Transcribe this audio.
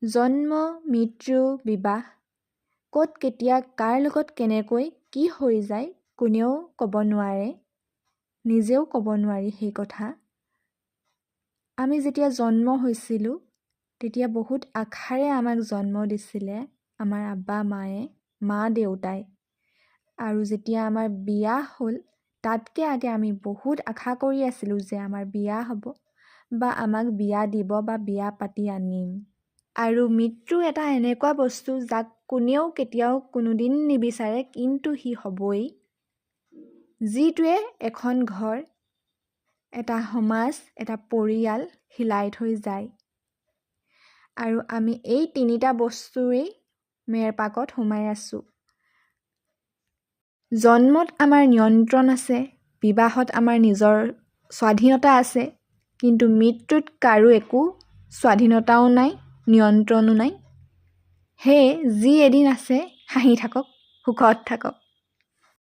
জন্ম, মৃত্যু, বিবাহ ক'ত কেতিয়া কাৰ লগত কেনেকৈ কি হৈ যায় কোনেও ক'ব নোৱাৰে, নিজেও ক'ব নোৱাৰি সেই কথা। আমি যেতিয়া জন্ম হৈছিলোঁ তেতিয়া বহুত আশাৰে আমাক জন্ম দিছিলে আমাৰ আব্বা মায়ে, মা দেউতাই। আৰু যেতিয়া আমাৰ বিয়া হ'ল তাতকৈ আগে আমি বহুত আশা কৰি আছিলোঁ যে আমাৰ বিয়া হ'ব বা আমাক বিয়া দিব বা বিয়া পাতি আনিম। আৰু মৃত্যু এটা এনেকুৱা বস্তু যাক কোনেও কেতিয়াও কোনোদিন নিবিচাৰে, কিন্তু সি হ'বই, যিটোৱে এখন ঘৰ, এটা সমাজ, এটা পৰিয়াল হিলাই থৈ যায়। আৰু আমি এই তিনিটা বস্তুৰেই মেৰপাকত সোমাই আছোঁ। জন্মত আমাৰ নিয়ন্ত্ৰণ আছে, বিবাহত আমাৰ নিজৰ স্বাধীনতা আছে, কিন্তু মৃত্যুত কাৰো একো স্বাধীনতাও নাই, নিয়ন্ত্ৰণো নাই। সেয়ে যি এদিন আছে হাঁহি থাকক, সুখত থাকক।